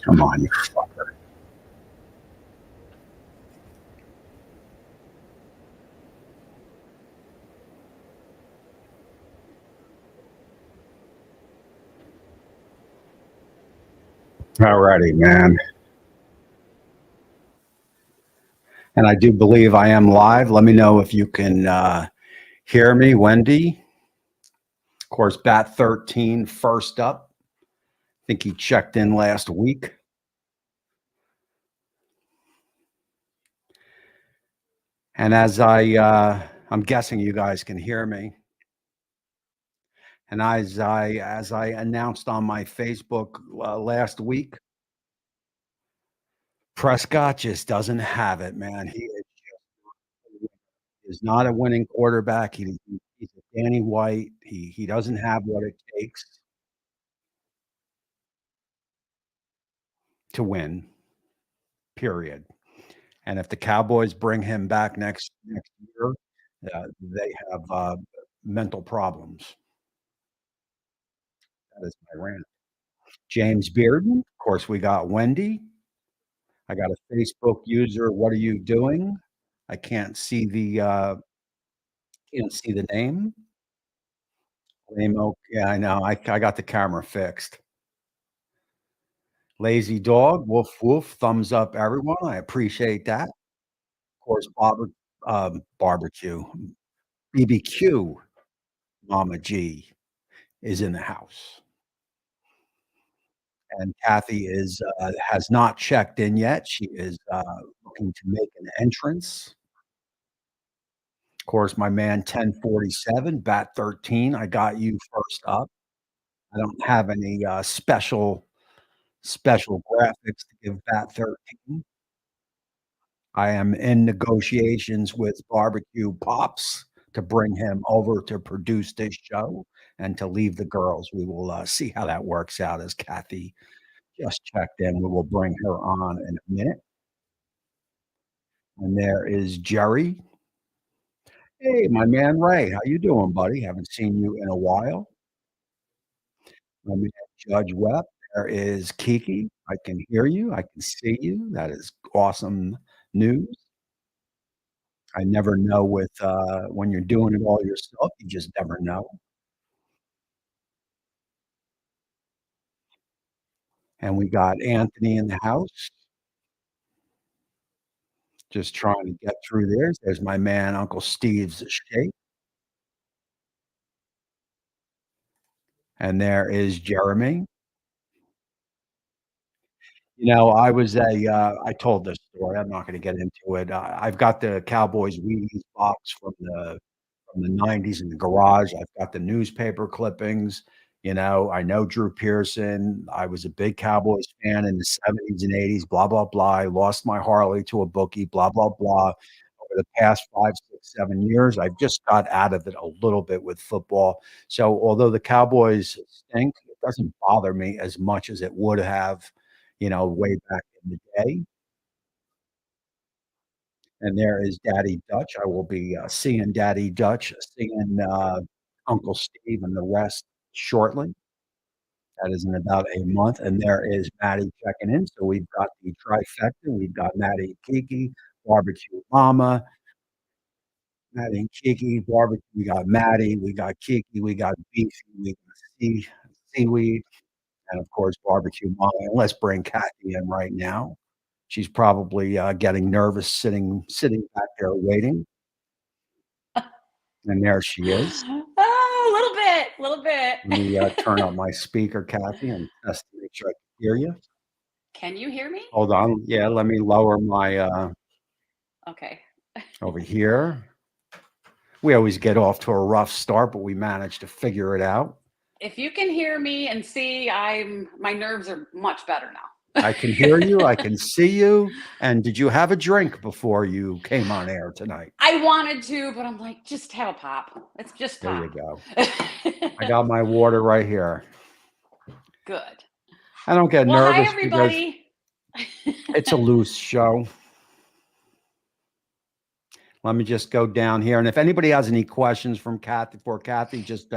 Come on, you fucker. Alrighty, man. And I do believe I am live. Let me know if you can hear me, Wendy. Of course, Bat 13 first up. I think he checked in last week. And I'm guessing you guys can hear me. And as I announced on my Facebook last week, Prescott just doesn't have it, man. He is not a winning quarterback. He's a Danny White. He doesn't have what it takes to win. Period. And if the Cowboys bring him back next year, they have mental problems. That is my rant. James Bearden. Of course, we got Wendy. I got a Facebook user. What are you doing? I can't see the name. Yeah, I know. I got the camera fixed. Lazy dog. Woof woof. Thumbs up, everyone. I appreciate that. Of course, barbecue. BBQ. Mama G is in the house. And Kathy has not checked in yet. She is looking to make an entrance. Of course, my man 1047, Bat 13. I got you first up. I don't have any special graphics to give Bat 13. I am in negotiations with Barbecue Pops to bring him over to produce this show and to leave the girls. We will see how that works out as Kathy just checked in. We will bring her on in a minute. And there is Jerry. Hey, my man Ray, how you doing, buddy? Haven't seen you in a while. My man Judge Webb. There is Kiki. I can hear you. I can see you. That is awesome news. I never know with when you're doing it all yourself. You just never know. And we got Anthony in the house, just trying to get through there. There's my man, Uncle Steve's shake. And there is Jeremy. I told this story. I'm not going to get into it. I've got the Cowboys Wheaties box from the 90s in the garage. I've got the newspaper clippings. I know Drew Pearson. I was a big Cowboys fan in the 70s and 80s, blah, blah, blah. I lost my Harley to a bookie, blah, blah, blah. Over the past 5, 6, 7 years, I've just got out of it a little bit with football. So although the Cowboys stink, it doesn't bother me as much as it would have, way back in the day. And there is Daddy Dutch. I will be seeing Daddy Dutch, seeing Uncle Steve and the rest shortly. That is in about a month. And there is Maddie checking in. So we've got the trifecta. We've got Maddie and Kiki, Barbecue Mama, Maddie and Kiki, Barbecue. We got Maddie, we got Kiki, we got Beefy, we got Seaweed, and of course, Barbecue Mama. And let's bring Kathy in right now. She's probably getting nervous sitting back there waiting. And there she is. Oh, a little bit. Let me turn up my speaker, Kathy, and test to make sure I can hear you. Can you hear me? Hold on. Yeah, let me lower my Okay. over here. We always get off to a rough start, but we managed to figure it out. If you can hear me and see, my nerves are much better now. I can hear you. I can see you. And did you have a drink before you came on air tonight? I wanted to, but I'm like, just have a pop. It's just pop. There you go. I got my water right here. Good. I don't get nervous hi, everybody. because it's a loose show. Let me just go down here. And if anybody has any questions for Kathy, just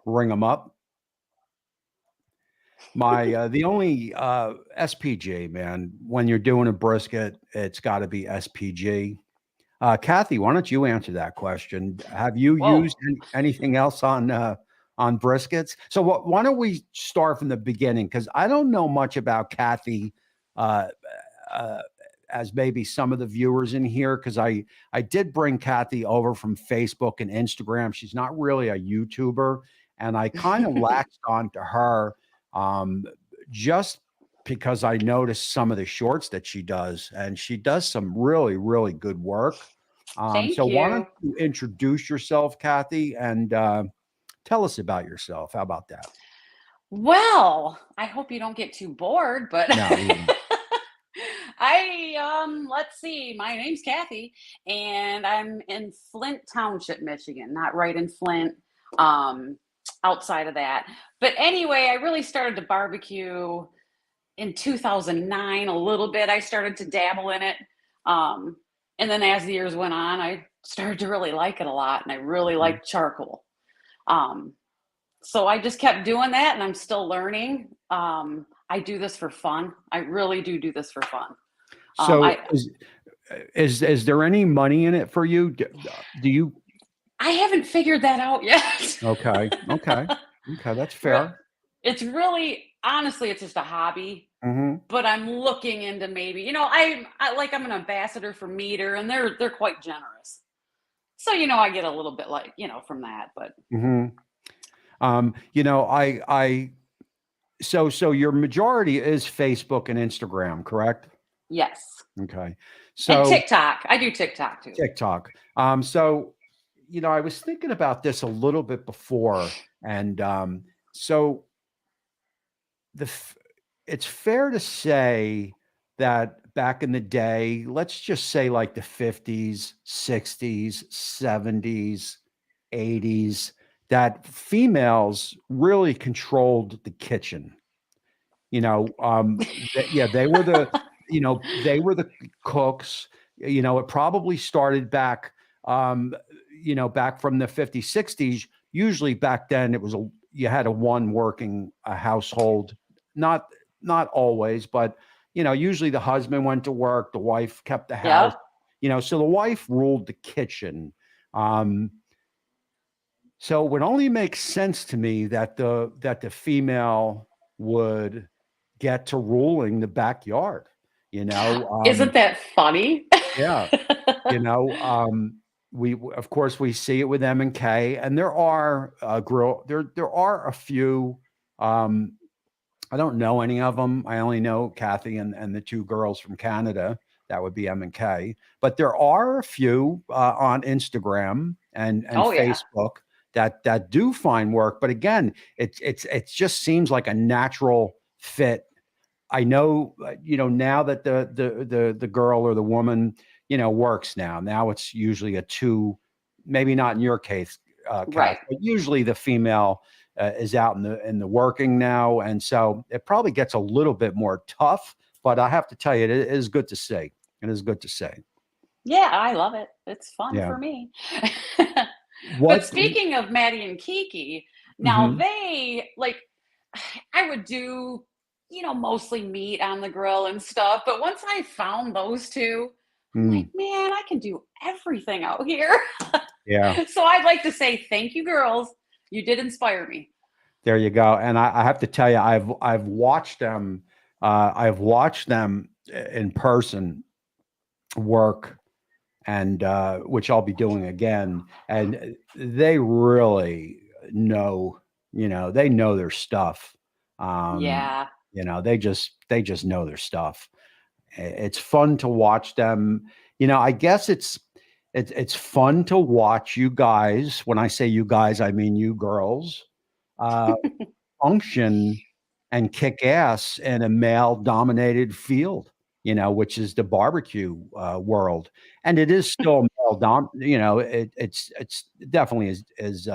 ring them up. The only SPG, man, when you're doing a brisket, it's got to be SPG. Kathy, why don't you answer that question? Have you Whoa. used anything else on briskets? So why don't we start from the beginning? Because I don't know much about Kathy, uh, uh, as maybe some of the viewers in here. Because I did bring Kathy over from Facebook and Instagram. She's not really a YouTuber, and I kind of latched onto her um, just because I noticed some of the shorts that she does, and she does some really, really good work. So Thank why don't you. you introduce yourself, Kathy, and tell us about yourself? How about that? Well, I hope you don't get too bored, but No, we won't. let's see. My name's Kathy, and I'm in Flint Township, Michigan, not right in Flint, um, outside of that. But anyway, I really started to barbecue in 2009 a little bit. I started to dabble in it. Um, and then as the years went on, I started to really like it a lot, and I really Mhm. like charcoal. Um, so I just kept doing that, and I'm still learning. I do this for fun. I really do this for fun. Um, So I is there any money in it for you? Do you? I haven't figured that out yet. Okay, okay, okay. That's Re- fair. it's really honestly, it's just a hobby. Hmm. But I'm looking into maybe, I'm an ambassador for Meter, and they're quite generous. So I get a little bit like from that, but Hmm. I so your majority is Facebook and Instagram, correct? yes, Okay. and So TikTok. I do TikTok too. TikTok. So I was thinking about this a little bit before, and so the f- it's fair to say that back in the day, let's just say like the 50s, 60s, 70s, 80s, that females really controlled the kitchen. Yeah, they were the cooks. It probably started um, back from the 50s, 60s. Usually back then, you had a one working a household, not not always, but usually the husband went to work, the wife kept the house. Yep. So the wife ruled the kitchen. Um, so it would only make sense to me that the female would get to ruling the backyard. You know, Isn't that funny? yeah. You know, we of course we see it with M and K, and there are there are a few. Um, I don't know any of them. I only know Kathy and the two girls from Canada. That would be M and K. But there are a few on Instagram and Oh yeah. Facebook that do find work. But again, it just seems like a natural fit. I know, now that the girl or the woman, works now. Now it's usually a two, maybe not in your case, Kath, Right. but usually the female is out in the working now, and so it probably gets a little bit more tough. But I have to tell you, it is good to see. It is good to see. Yeah, I love it. It's fun Yeah. for me. But What? speaking of Maddie and Kiki, now Mhm. they like I would do, mostly meat on the grill and stuff. But once I found those two, I'm like, Mm, man, I can do everything out here. yeah. So I'd like to say thank you, girls. You did inspire me. There you go. And I have to tell you, I've watched them. I've watched them in person work, and which I'll be doing again. And they really know, they know their stuff. Um, Yeah. they just know their stuff. It's fun to watch them. I guess it's fun to watch you guys. When I say you guys, I mean you girls. Uh, function and kick ass in a male dominated field, which is the barbecue world. And it is still male it's definitely is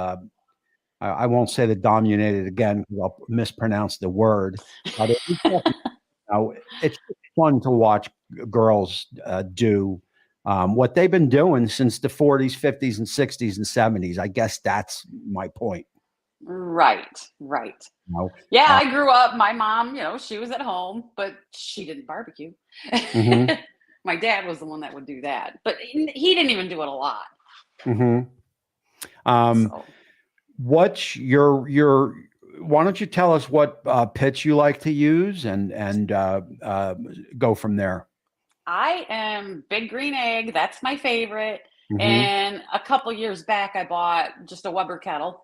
I won't say the dominated again because I'll mispronounce the word, but it is definitely, it's fun to watch girls do what they've been doing since the 40s, 50s, and 60s and 70s. I guess that's my point. Right, right. You Yeah, know? I grew up, my mom, she was at home, but she didn't barbecue. Mhm, My dad was the one that would do that, but he didn't even do it a lot. mhm. Um, So what's why don't you tell us what, pits you like to use and go from there? I am big green egg. That's my favorite. Mhm, And a couple years back, I bought just a Weber kettle.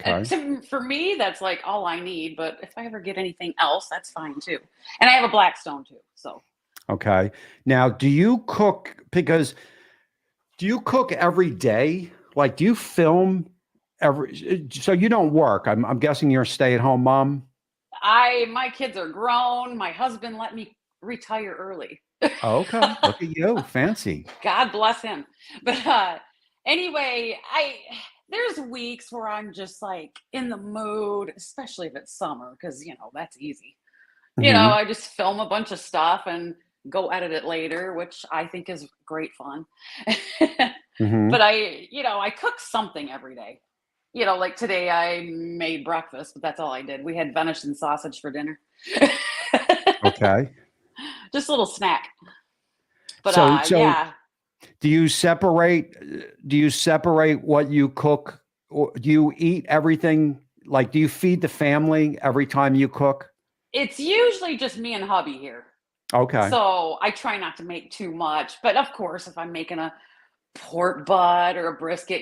And okay, for me, that's like all I need. But if I ever get anything else, that's fine too. And I have a Blackstone too. So okay. Now, do you cook every day? Like, do you film so you don't work? I'm guessing you're a stay-at-home mom? my kids are grown. My husband let me retire early. Oh, okay, look at you, fancy. God bless him. But anyway, I there's weeks where I'm just like in the mood, especially if it's summer, because that's easy. Mhm, I just film a bunch of stuff and go edit it later, which I think is great fun. But mhm. I cook something every day. Like today I made breakfast, but that's all I did. We had venison sausage for dinner. Okay. Just a little snack. But So yeah, do you separate what you cook, or do you eat everything? Like, do you feed the family every time you cook? it's usually just me and hubby here. Okay. So I try not to make too much. But of course, if I'm making a pork butt or a brisket,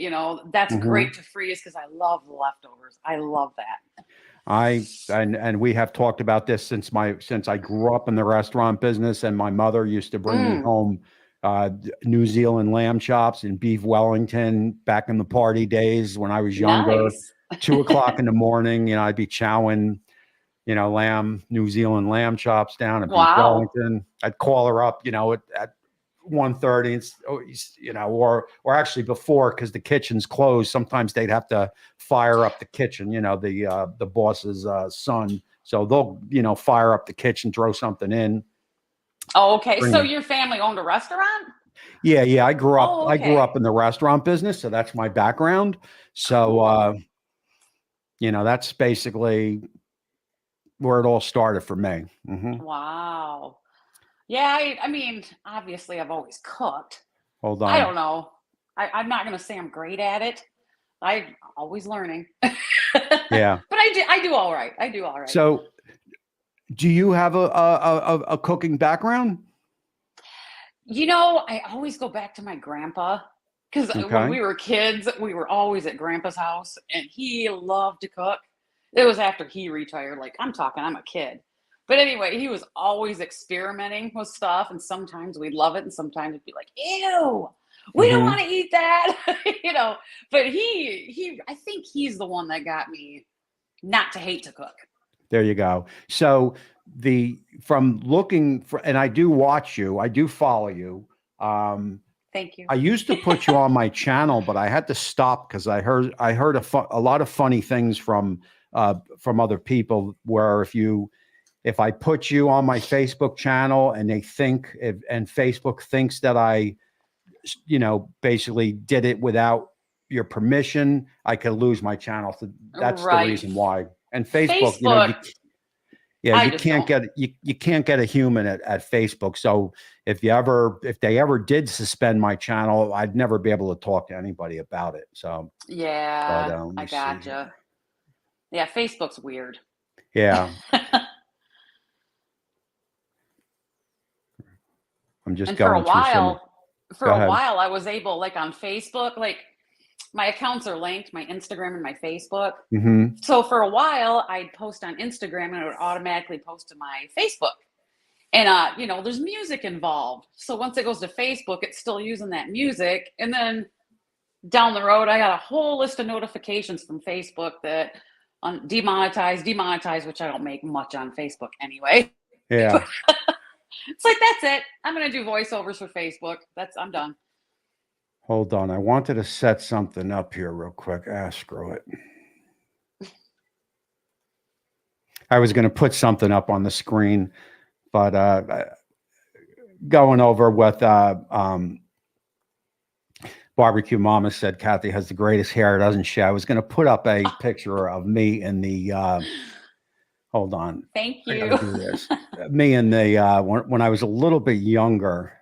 that's Mhm. great to freeze because I love leftovers. I love that. And we have talked about this since I grew up in the restaurant business, and my mother used to bring me Mm, home New Zealand lamb chops and beef Wellington back in the party days when I was younger. nice. 2 o'clock in the morning, I'd be chowing, New Zealand lamb chops down and beef Wow. Wellington. I'd call her up, at 1:30, or actually before, because the kitchen's closed. Sometimes they'd have to fire up the kitchen, the boss's son. So they'll, fire up the kitchen, throw something in, Oh, okay. bring So me. your family owned a restaurant? Yeah, yeah. Oh, I grew okay. up in the restaurant business, so that's my background. So Cool. that's basically where it all started for me. Wow. Yeah, I mean, obviously I've always cooked. Hold I on. don't know. I'm not gonna say I'm great at it. I'm always learning. But Yeah. I do all right. I do all right. So do you have a cooking background? I always go back to my grandpa because when Okay. we were kids, we were always at grandpa's house and he loved to cook. It was after he retired. Like I'm a kid. But anyway, he was always experimenting with stuff, and sometimes we'd love it, and sometimes it'd be like, "Ew, we don't want Mhm. to eat that," But I think he's the one that got me not to hate to cook. There you go. So from looking for, and I do watch you, I do follow you. Um, Thank you. I used to put you on my channel, but I had to stop because I heard a lot of funny things from other people. Where if I put you on my Facebook channel and and Facebook thinks that I basically did it without your permission, I could lose my channel. So that's the Right. reason why. And Facebook, Facebook, yeah, I just don't. you can't get a human at Facebook. So if they ever did suspend my channel, I'd never be able to talk to anybody about it. So, but Yeah, let I me see gotcha. here. Yeah, Facebook's weird. Yeah, I'm just And for a going through some. while, for Go a ahead. while I was able, like on Facebook, like my accounts are linked, my Instagram and my Facebook. Hmm. So for a while I'd post on Instagram and it would automatically post to my Facebook. And there's music involved. So once it goes to Facebook, it's still using that music. And then down the road, I got a whole list of notifications from Facebook that demonetize, which I don't make much on Facebook anyway. Yeah. But it's like that's it. I'm gonna do voiceovers for Facebook. I'm done. Hold on. I wanted to set something up here real quick. Screw it. I was going to put something up on the screen, but going over with Barbecue Mama said Kathy has the greatest hair, doesn't she? I was going to put up a picture of me in the, hold on. Thank I got to you. do this. Me in the, when I was a little bit younger.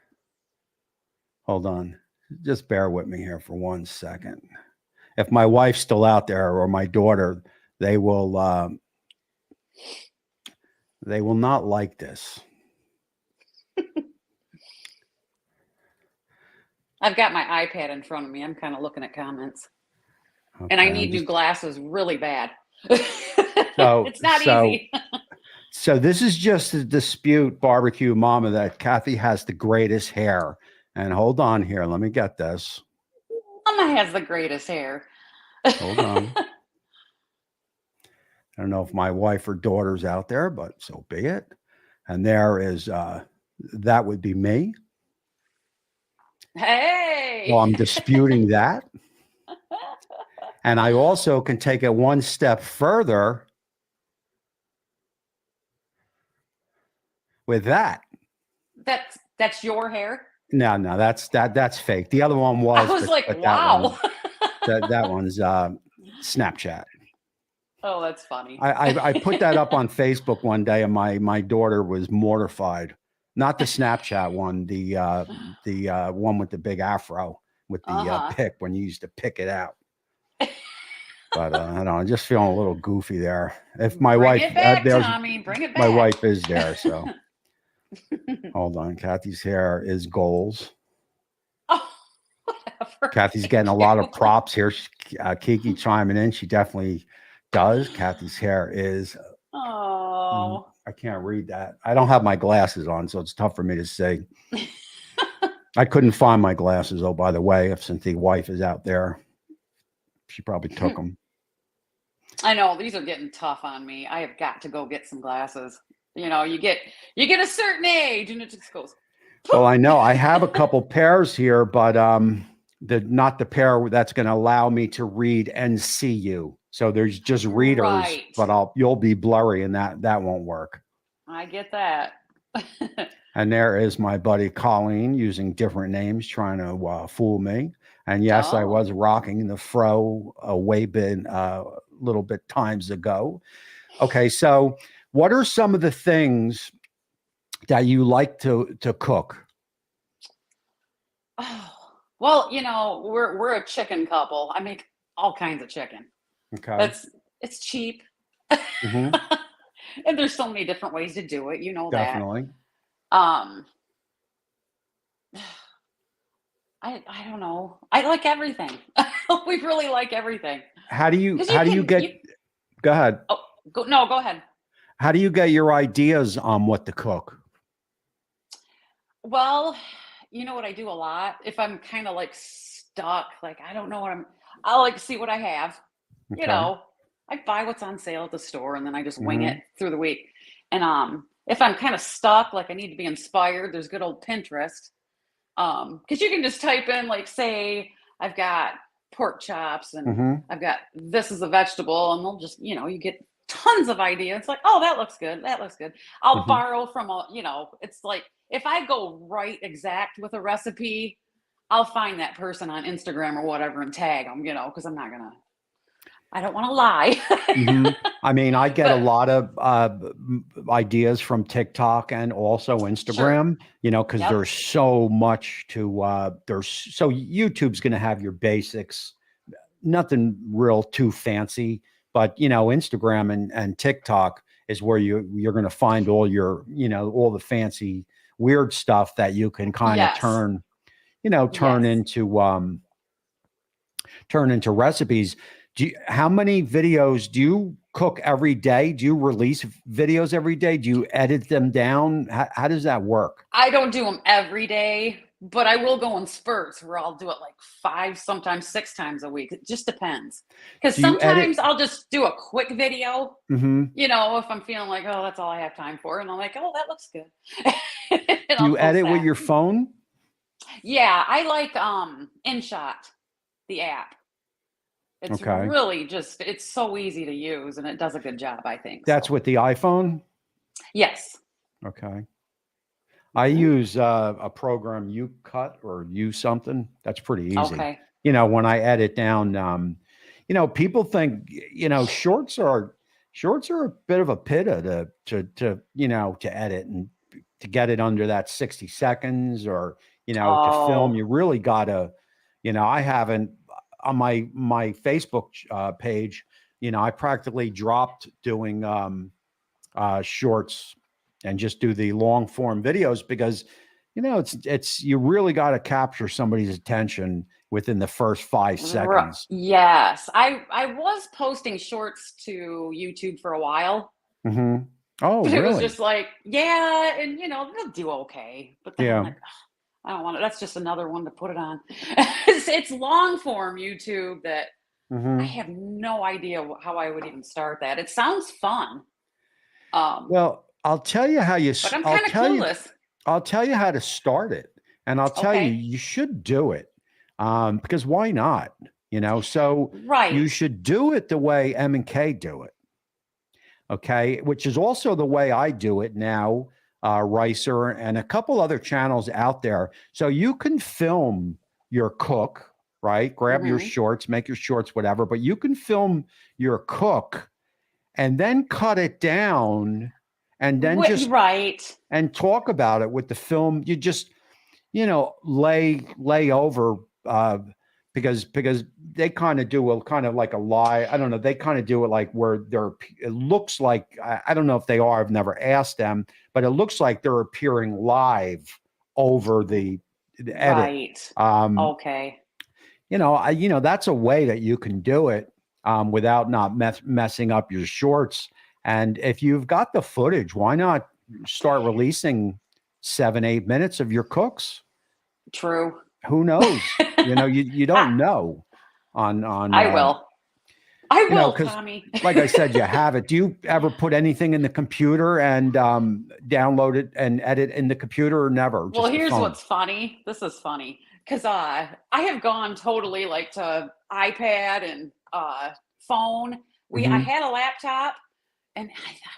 Hold on. Just bear with me here for 1 second. If my wife's still out there or my daughter, they will not like this. I've got my iPad in front of me. I'm kind of looking at comments. Okay, and I need new glasses really bad. So it's not easy. So this is just a dispute, Barbecue Mama, that Kathy has the greatest hair. And hold on here. Let me get this. Mama has the greatest hair. Hold on. I don't know if my wife or daughter's out there, but so be it. And there is, that would be me. Hey. Well, I'm disputing that. And I also can take it one step further with that. That's your hair? No, that's fake. The other one was. I was like, wow. That one's Snapchat. Oh, that's funny. I put that up on Facebook one day, and my daughter was mortified. Not the Snapchat one, the one with the big afro with the pick when you used to pick it out. But I don't know, I'm just feeling a little goofy there. If my Bring wife, it back, Tommy, bring it back. My wife is there, so hold on. Kathy's hair is goals. Oh, whatever. Kathy's getting a lot of props here. Kiki chiming in. She definitely does. Kathy's hair is. Oh. I can't read that. I don't have my glasses on, so it's tough for me to see. I couldn't find my glasses, oh, by the way, since the wife is out there. She probably took them. I know these are getting tough on me. I have got to go get some glasses. You know, you get a certain age and it just goes. Well, I know I have a couple pairs here, but not the pair that's going to allow me to read and see you. So there's just readers, right. But you'll be blurry, and that won't work. I get that. And there is my buddy Colleen using different names, trying to fool me. And yes, I was rocking the fro little bit times ago. Okay, so what are some of the things that you like to cook? Oh, well, you know, we're a chicken couple. I make all kinds of chicken. Okay, it's cheap, mm-hmm. And there's so many different ways to do it. You know Definitely. that. I don't know. I like everything. We really like everything. How do you get? Go ahead. Oh, go ahead. How do you get your ideas on what to cook? Well, you know what I do a lot? If I'm kind of like stuck, like I don't know I'll like see what I have. Okay. You know, I buy what's on sale at the store and then I just wing it through the week. And if I'm kind of stuck, like I need to be inspired, there's good old Pinterest. Because you can just type in, like, say, I've got pork chops and I've got this is a vegetable, and they'll just, you know, you get tons of ideas. It's like, oh, that looks good. That looks good. I'll borrow from it's like if I go right exact with a recipe, I'll find that person on Instagram or whatever and tag them, you know, because I don't want to lie. I mean, I get a lot of ideas from TikTok and also Instagram, you know, because there's so much to, so YouTube's going to have your basics, nothing real too fancy, but, you know, Instagram and TikTok is where you're going to find all your, you know, all the fancy weird stuff that you can kind of turn into recipes. How many videos do you cook every day? Do you release videos every day? Do you edit them down? How does that work? I don't do them every day, but I will go in spurts where I'll do it like 5, sometimes 6 times a week. It just depends. Because sometimes I'll just do a quick video, you know, if I'm feeling like, oh, that's all I have time for. And I'm like, oh, that looks good. Do you edit with your phone? Yeah, I like InShot, the app. It's really just, it's so easy to use and it does a good job, I think. That's with the iPhone? Yes. Okay. I use a program, You Cut or You something. That's pretty easy. Okay. when I edit down, people think, shorts are a bit of a pitta to edit and to get it under that 60 seconds or, to film. Oh, You really gotta, I haven't on my Facebook page, I practically dropped doing shorts and just do the long form videos because it's you really got to capture somebody's attention within the first 5 seconds. yes. I was posting shorts to YouTube for a while, Hmm. Oh, but it was really? just like, yeah, and they'll do okay. But then I'm Yeah. like, "Ugh, I don't want it. That's just another one to put it on." It's long form YouTube that I Hmm. have no idea how I would even start that. It sounds fun. Um, Well, I'll tell you how but I'm kind of clueless. I'll tell you how to start it, and I'll tell you Okay. you should do it, because why not? So you Right. should do it the way M and K do it. Okay, which is also the way I do it now, Ricer and a couple other channels out there. So you can film your cook, right? Grab your Hmm. shorts, make your shorts, whatever, but you can film your cook and then cut it down and then just Right. and talk about it with the film. You just lay over, uh because they kind of do a kind of like a lie. I don't know, they kind of do it like where it looks like, I don't know if they are, I've never asked them, but it looks like they're appearing live over the edit. Right. um Okay. that's a way that you can do it, without not messing up your shorts. And if you've got the footage, why not start releasing 7 8 minutes of your cooks? True. Who knows? You I, don't know on I will. I will, because Tommy. like I said, you have it. Do you ever put anything in the computer and download it and edit in the computer, or never? Well, Just the here's phone? what's funny. This is funny because I have gone totally like to iPad and phone. I Hmm. had a laptop, and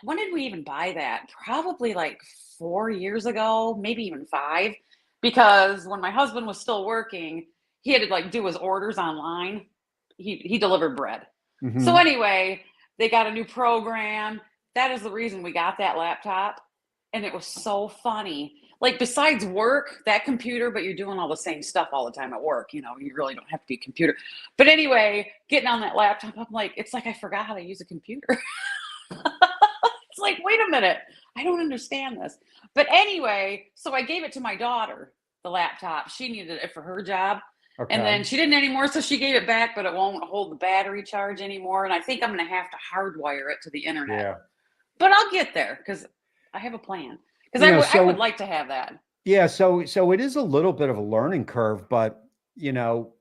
when did we even buy that? Probably like 4 years ago, maybe even five. Because when my husband was still working, he had to like do his orders online. He delivered bread. So Hmm. anyway, they got a new program. That is the reason we got that laptop. And it was so funny. Like besides work, that computer, but you're doing all the same stuff all the time at work. You really don't have to be a computer. But anyway, getting on that laptop, I'm like, it's like I forgot how to use a computer. It's like, wait a minute, I don't understand this. But anyway, so I gave it to my daughter, the laptop. She needed it for her job. And Okay. then she didn't anymore, so she gave it back, but it won't hold the battery charge anymore. And I think I'm going to have to hardwire it to the internet. Yeah. But I'll get there because I have a plan. Because I would So like to have that. yeah, so it is a little bit of a learning curve, but you know,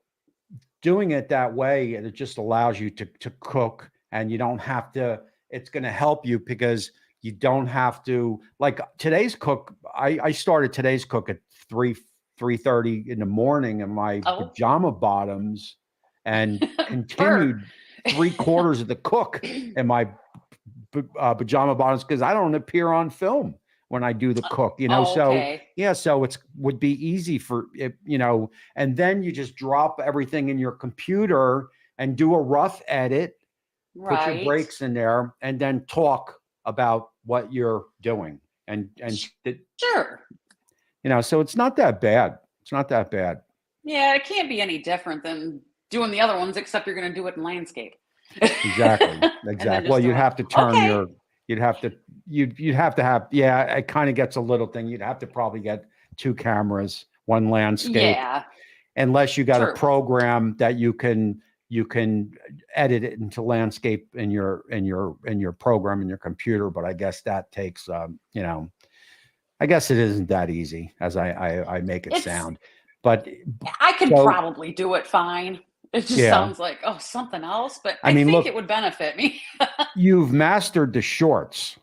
doing it that way, it just allows you to cook, and you don't have to. It's going to help you because you don't have to, like today's cook. I started today's cook at 3:30 in the morning in my Oh, pajama bottoms, and Bert. continued 3/4 of the cook in my pajama bottoms because I don't appear on film when I do the cook. So Okay. yeah, so it's would be easy for it, and then you just drop everything in your computer and do a rough edit, put your Right. breaks in there, and then talk about what you're doing. Sure. So it's not that bad. It's not that bad. Yeah, it can't be any different than doing the other ones, except you're going to do it in landscape. Exactly. And then Exactly. Well, just you'd throwing, have to turn okay, your, you'd have to, you'd have to have, yeah, it kind of gets a little thing. You'd have to probably get two cameras, one landscape, yeah, unless you got a true. program that you can edit it into landscape in your program in your computer. But I guess that takes, I guess it isn't that easy as I make it It's, sound. But I could so probably do it fine. It just yeah, sounds like, oh, something else, but I I mean, think it look, would benefit me. you've mastered the shorts.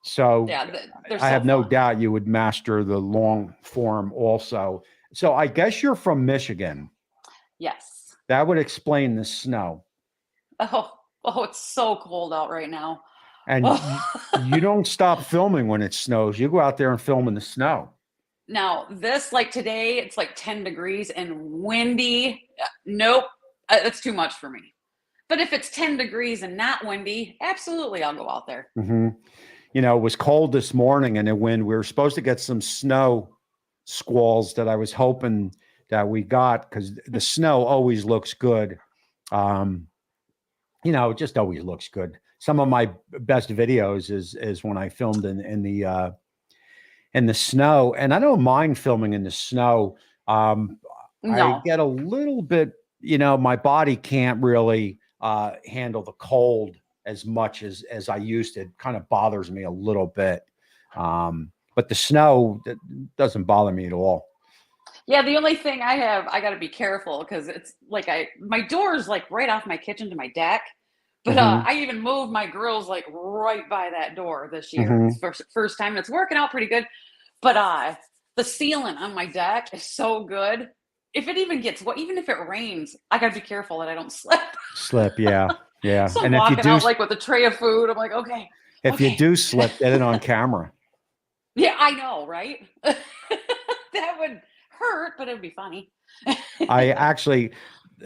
So Yeah, they're I so have no fun. doubt you would master the long form also. So I guess you're from Michigan. Yes. That would explain the snow. Oh, it's so cold out right now. And Oh, you don't stop filming when it snows. You go out there and film in the snow. Now, this, like today, it's like 10 degrees and windy. Nope, that's too much for me. But if it's 10 degrees and not windy, absolutely, I'll go out there. Hmm. You know, it was cold this morning and the wind. We were supposed to get some snow squalls that I was hoping that we got because the snow always looks good. Um, you know, it just always looks good. Some of my best videos is when I filmed in the snow, and I don't mind filming in the snow. Um, I No. get a little bit, you know, my body can't really handle the cold as much as I used to. It kind of bothers me a little bit. But the snow doesn't bother me at all. Yeah, the only thing I got to be careful because it's like my door's like right off my kitchen to my deck. But Hmm. I even moved my grills like right by that door this year. It's Hmm. first time, and it's working out pretty good. But the ceiling on my deck is so good. If it even gets what, even if it rains, I gotta be careful that I don't slip. Slip, yeah, yeah. So I'm And if you walking do, out like with a tray of food. I'm like, okay, if you okay, do slip, get it on camera. yeah, I know, right? That would hurt, but it would be funny. I actually,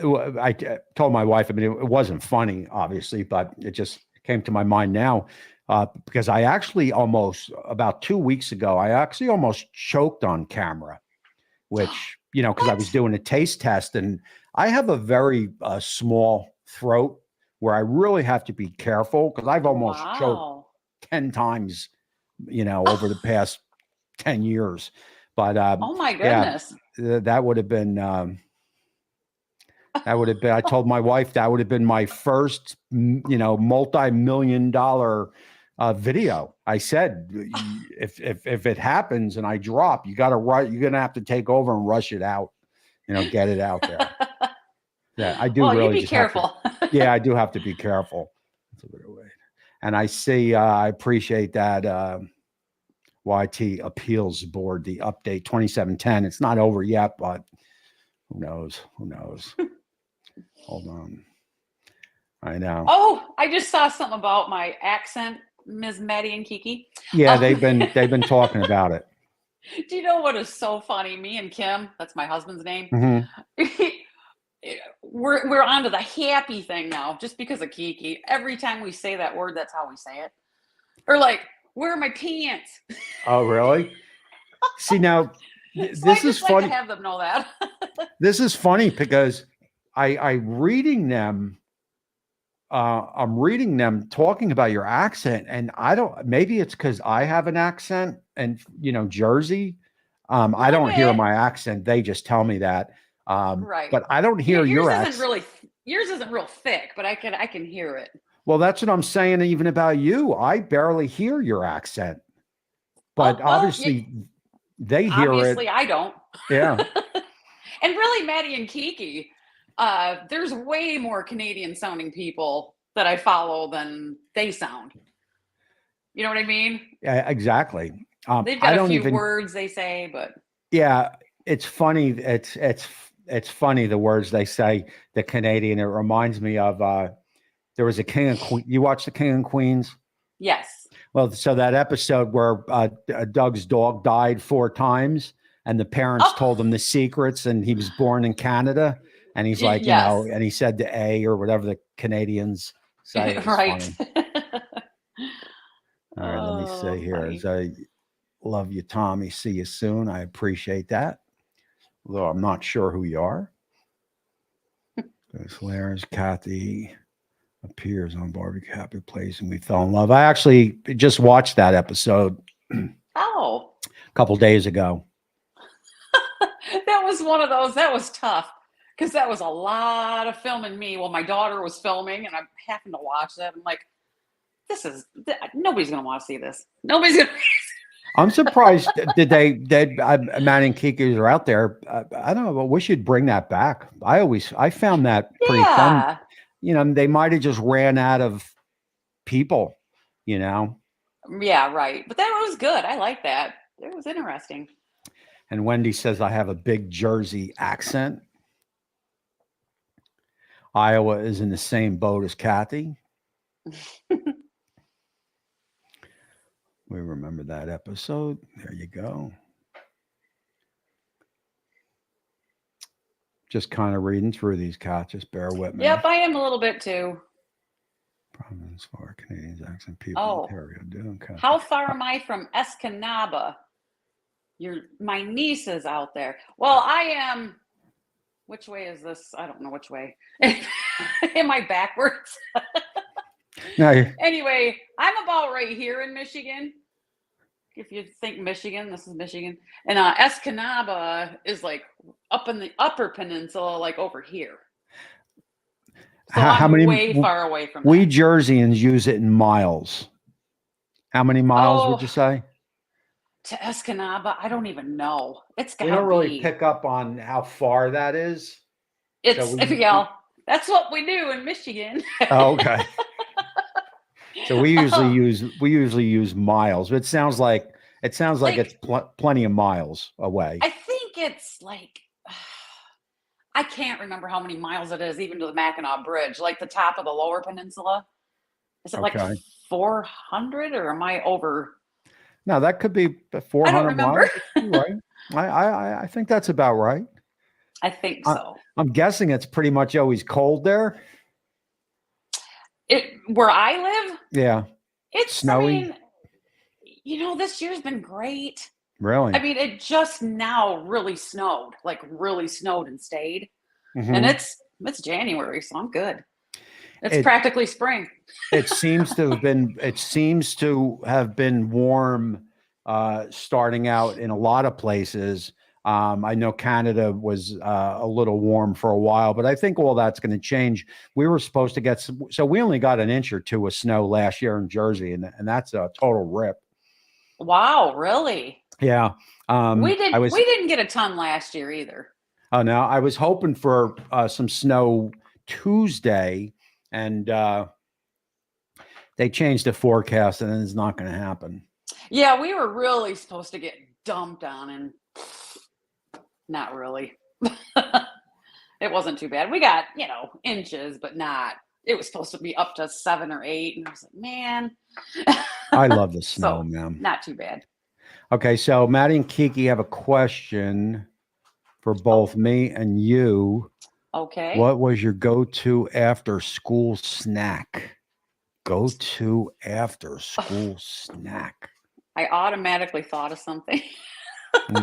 I told my wife. I mean, it wasn't funny, obviously, but it just came to my mind now because I actually almost about 2 weeks ago, I actually almost choked on camera, which you know, because I was What? doing a taste test, and I have a very small throat where I really have to be careful because I've almost choked Wow. 10 times, you know, over the past 10 years. But Oh my yeah, goodness. that would have been. That would have been, I told my wife that would have been my first, you know, multi-million-dollar video. I said, if it happens and I drop, you got to rush. You're gonna have to take over and rush it out. You know, get it out there. Yeah, I do Well, you really be just have to. careful. Yeah, I do have to be careful. That's a better way. And I see, I appreciate that YT appeals board, the update 2710. It's not over yet, but who knows? Who knows? Hold on. I know. Oh, I just saw something about my accent, Ms. Maddie and Kiki. Yeah, Um, they've been talking about it. do you know what is so funny? Me and Kim, that's my husband's name. Mhm. We're on to the happy thing now, just because of Kiki. Every time we say that word, that's how we say it. Or like, where are my pants? Oh, really? See, now So I this is just like to funny. have them know that. This is funny because I reading them. I'm reading them talking about your accent, and I don't. Maybe it's because I have an accent, and you know, Jersey. A I little don't hear bit, my accent. They just tell me that. right? But I don't Yeah, hear your accent. yours isn't real thick, but I can hear it. Well, that's what I'm saying. Even about you, I barely hear your accent, but Oh well, yeah, obviously they hear it. obviously I don't. Yeah. And really, Maddie and Kiki, there's way more Canadian sounding people that I follow than they sound. You know what I mean? Yeah, exactly. They've got I a don't few even. words they say, but Yeah, it's funny. It's funny the words they say. The Canadian. It reminds me of there was a King and Queen. You watch the King and Queens? yes. Well, so that episode where Doug's dog died 4 times, and the parents Oh, told him the secrets, and he was born in Canada, and he's like, you yes. know, and he said the A or whatever the Canadians say. It was Right. funny. All right, let me see Oh, here. As funny. I love you, Tommy. See you soon. I appreciate that. Although I'm not sure who you are. There's Kathy appears on Barbecue Happy Place and we fell in love. I actually just watched that episode a Oh, couple days ago. that was one of those. That was tough because that was a lot of filming me while my daughter was filming, and I'm having to watch that. I'm like, nobody's gonna want to see this. Nobody's gonna. I'm surprised. Did Matt and Kiki are out there? I don't know, but we should bring that back. I found that pretty fun. Yeah, You know, they might have just ran out of people. You know, yeah, right. But that was good. I like that. It was interesting. and Wendy says I have a big Jersey accent. Iowa is in the same boat as Kathy. We remember that episode. There you go. Just kind of reading through these, Kat. Just bear with me. Yep, I am a little bit too. Prominence for Canadians, accent people, Oh, Ontario, doing how far am I from Escanaba? My niece is out there. Well, I am. Which way is this? I don't know which way. Am I backwards? No, Anyway, I'm about right here in Michigan. If you think Michigan, this is Michigan. And Escanaba is like up in the upper peninsula, like over here. So how I'm many? way far away from We that. Jerseyans use it in miles. How many miles would Oh, you say? to Escanaba, I don't even know. It's We gotta don't really be. pick up on how far that is. So It's yeah. That's what we do in Michigan. Oh, okay. So we usually Oh, use miles. But it sounds like it's like plenty of miles away. I think it's like I can't remember how many miles it is, even to the Mackinac Bridge, like the top of the Lower Peninsula. Is it like Okay. 400, or am I over? No, that could be I don't 400 remember. miles. You're right. I think that's about right. I think I, so. I'm guessing it's pretty much always cold there. Where I live, Yeah. it's. I Snowy. mean, this year's been great. I Really? mean, it just now really snowed, like really snowed and stayed, and Hmm. it's January, so I'm good. It's It practically spring. it seems to have been warm starting out in a lot of places. I know Canada was a little warm for a while, but I think all that's going to change. We were supposed to get so we only got an inch or two of snow last year in Jersey, and that's a total rip. Wow, really? Yeah. We I did. was We didn't get a ton last year either. Oh no, I was hoping for some snow Tuesday, and they changed the forecast, and it's not going to happen. Yeah, we were really supposed to get dumped on, and not really. It wasn't too bad. We got, inches, but not. It was supposed to be up to 7 or 8, and I was like, man. I love the snow, So man. not too bad. Okay, so Maddie and Kiki have a question for both me and you. Okay. What was your go-to after school snack? Go-to after school snack. I automatically thought of something.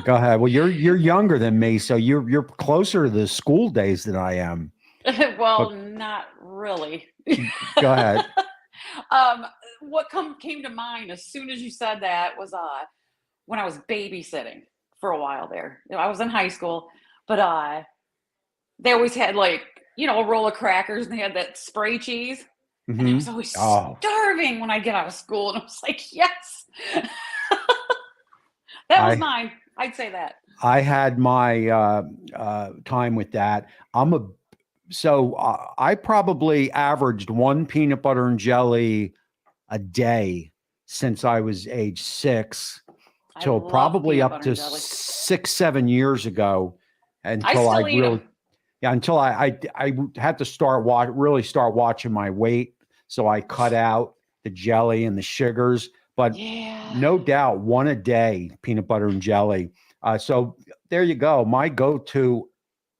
Go ahead. Well, you're younger than me, so you're closer to the school days than I am. Well, But not really. go ahead. What came to mind as soon as you said that was when I was babysitting for a while there. I was in high school, but they always had like, a roll of crackers, and they had that spray cheese. And I Hmm. was always Oh, starving when I get out of school. And I was like, yes. That was I mine. I'd say that. I had my time with that. I probably averaged one peanut butter and jelly a day since I was age 6 I till love probably peanut up butter to and jelly. 6, 7 years ago. I Until I still eat really, them. yeah, until I had to really start watching my weight. So I cut out the jelly and the sugars, but Yeah. no doubt one a day, peanut butter and jelly. So there you go. My go-to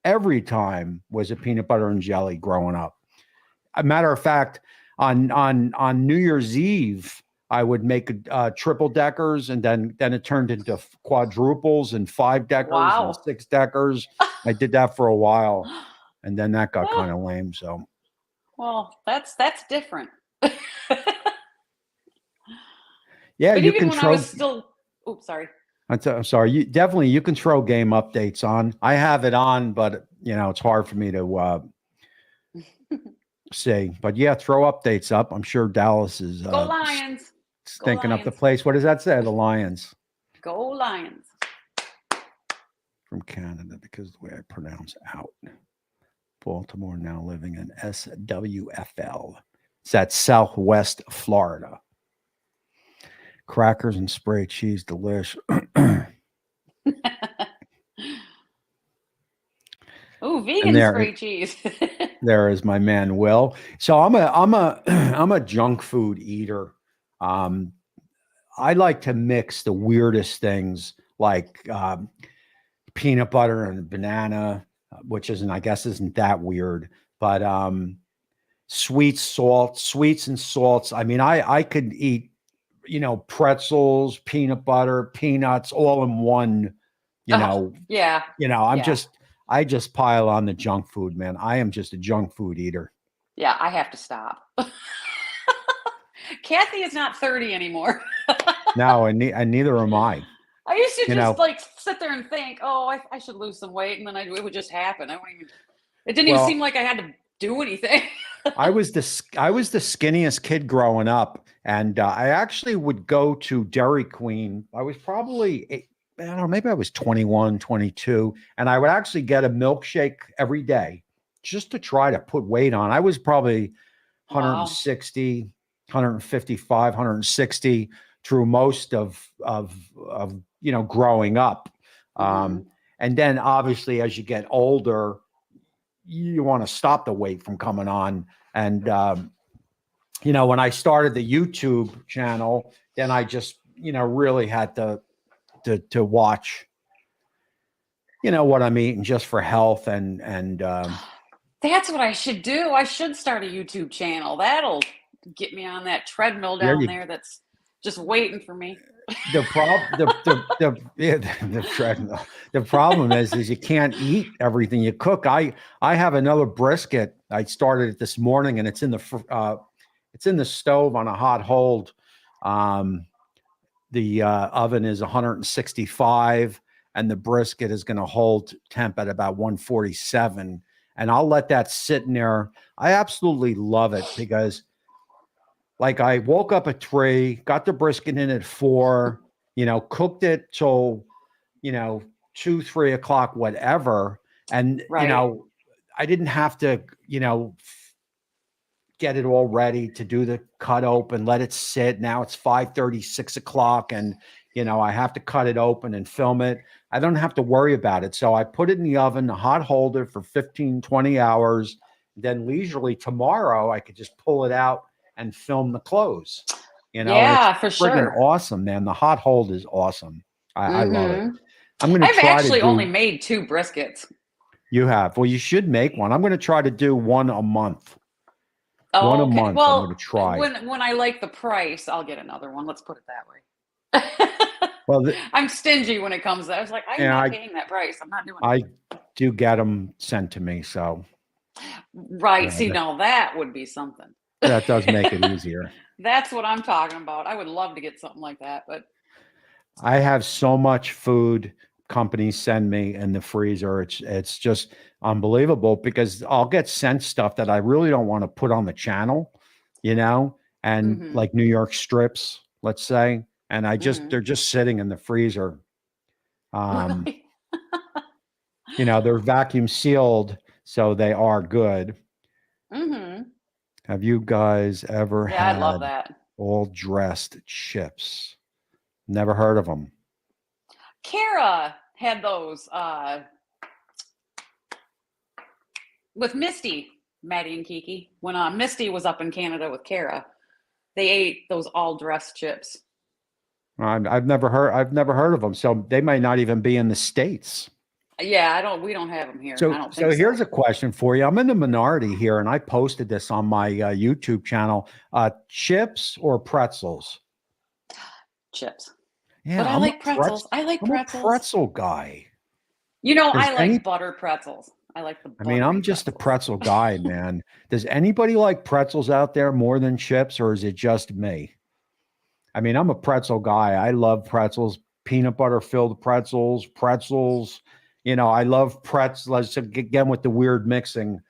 every time was a peanut butter and jelly growing up. A matter of fact, on New Year's Eve, I would make triple deckers, and then it turned into quadruples and 5 deckers and Wow. 6 deckers. I did that for a while, and then that got kind Well, of lame. So that's different. yeah, But you even can when I was throw. still, oops, sorry. I'm sorry. You can throw game updates on. I have it on, but it's hard for me to see. But yeah, throw updates up. I'm sure Dallas is Go Lions. Go stinking up the Lions. place. What does that say? The Lions Go Lions. from Canada, because the way I pronounce out. Baltimore now living in SWFL. It's at Southwest Florida. Crackers and spray cheese, delish. Ooh, And vegan spray cheese. there is my man Will. So I'm a junk food eater. Um, I like to mix the weirdest things like peanut butter and banana, which isn't, I guess, isn't that weird. But sweets and salts. I mean, I could eat, pretzels, peanut butter, peanuts, all in one. You Oh, know, yeah. I'm Yeah. just I just pile on the junk food, man. I am just a junk food eater. Yeah, I have to stop. Kathy is not 30 anymore. No, and neither am I. I used to You just know, like sit there and think, oh, I should lose some weight, and then it would just happen. It didn't even seem well, like I had to do anything. I was the skinniest kid growing up, and I actually would go to Dairy Queen. I was probably I don't know, maybe I was 21, 22, and I would actually get a milkshake every day just to try to put weight on. I was probably Wow. 160, 155, 160 through most of growing up. Hmm. Um, and then obviously as you get older, you want to stop the weight from coming on. And when I started the YouTube channel, then I just really had to watch what I'm eating just for health and That's what I should do. I should start a YouTube channel. That'll get me on that treadmill there down you there that's just waiting for me. the problem the yeah, the treadmill. The problem is you can't eat everything you cook. I have another brisket. I started it this morning, and it's in the stove on a hot hold. Um, the oven is 165, and the brisket is going to hold temp at about 147. And I'll let that sit in there. I absolutely love it because like I woke up at 3, got the brisket in at 4, cooked it till, 2, 3 o'clock, whatever. And, Right. I didn't have to, get it all ready to do the cut open, let it sit. Now it's 5:30, 6 o'clock, and I have to cut it open and film it. I don't have to worry about it. So I put it in the oven, a hot holder for 15, 20 hours. Then leisurely tomorrow, I could just pull it out and film the close. And it's Yeah, for friggin' sure. awesome, man. The hot hold is awesome. I love it. Hmm. I'm going to I've try to actually only do, made 2 briskets. you have, well, you should make one. I'm going to try to do one a month. One Oh, a okay. month. I'm going Well, to try. when I like the price, I'll get another one. Let's put it that way. Well, I'm stingy when it comes to that. I was like, I'm yeah, not I paying that price. I'm not doing it. I do get them sent to me, so Right. See, that no, that would be something. that does make it easier. That's what I'm talking about. I would love to get something like that, but I have so much food companies send me in the freezer. It's just unbelievable because I'll get sent stuff that I really don't want to put on the channel, and hmm. like New York strips, let's say, and Hmm. they're just sitting in the freezer. Um, Really? they're vacuum sealed, so they are good. Hmm. Have you guys ever Yeah, I love had that. all dressed chips? Never heard of them. Kara had those with Misty, Maddie and Kiki. When Misty was up in Canada with Kara, they ate those all dressed chips. I've never heard of them. So they might not even be in the States. Yeah, we don't have them here. I So, don't so think here's so. a question for you. I'm in the minority here, and I posted this on my YouTube channel. Chips or pretzels? Chips. But Yeah, I like pretzels. I like I'm a pretzels. pretzel guy. I Does like any? butter pretzels. I like the I mean, buttery I'm just a pretzels. pretzel guy, man. Does anybody like pretzels out there more than chips, or is it just me? I mean, I'm a pretzel guy. I love pretzels, peanut butter filled pretzels. I love pretzels. Again, with the weird mixing,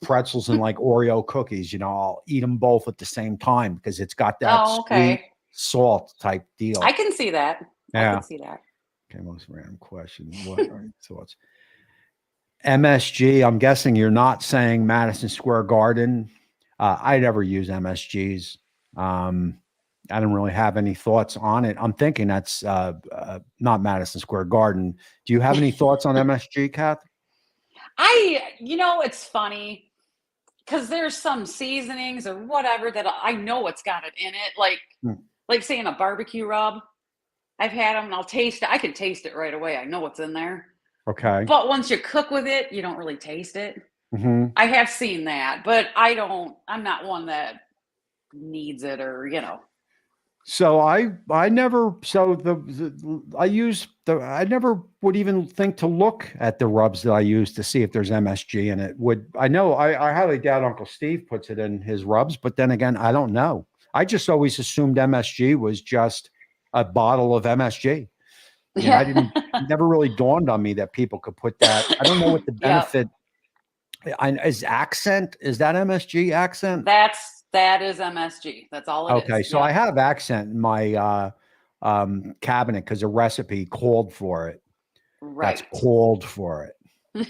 pretzels and like Oreo cookies. I'll eat them both at the same time because it's got that Oh, sweet okay. salt type I deal. can see that. I Yeah. can see that. Okay, most random question. What are your thoughts? MSG. I'm guessing you're not saying Madison Square Garden. I never use MSGs. Um, I don't really have any thoughts on it. I'm thinking that's not Madison Square Garden. Do you have any thoughts on MSG, Kath? It's funny because there's some seasonings or whatever that I know it's got it in it. Hmm. Like saying a barbecue rub. I've had them and I'll taste it. I can taste it right away. I know what's in there. Okay. But once you cook with it, you don't really taste it. Mhm. I have seen that, but I'm not one that needs it or, So I never so the I use the I never would even think to look at the rubs that I use to see if there's MSG in it. Would I know I highly doubt Uncle Steve puts it in his rubs, but then again, I don't know. I just always assumed MSG was just a bottle of MSG. You know, I Yeah. didn't never really dawned on me that people could put that. I don't know what the Yep. benefit is accent. Is that MSG accent? That is MSG. That's all it Okay, is. so I Yep. have accent in my cabinet because a recipe called for it. That's Right. called for it.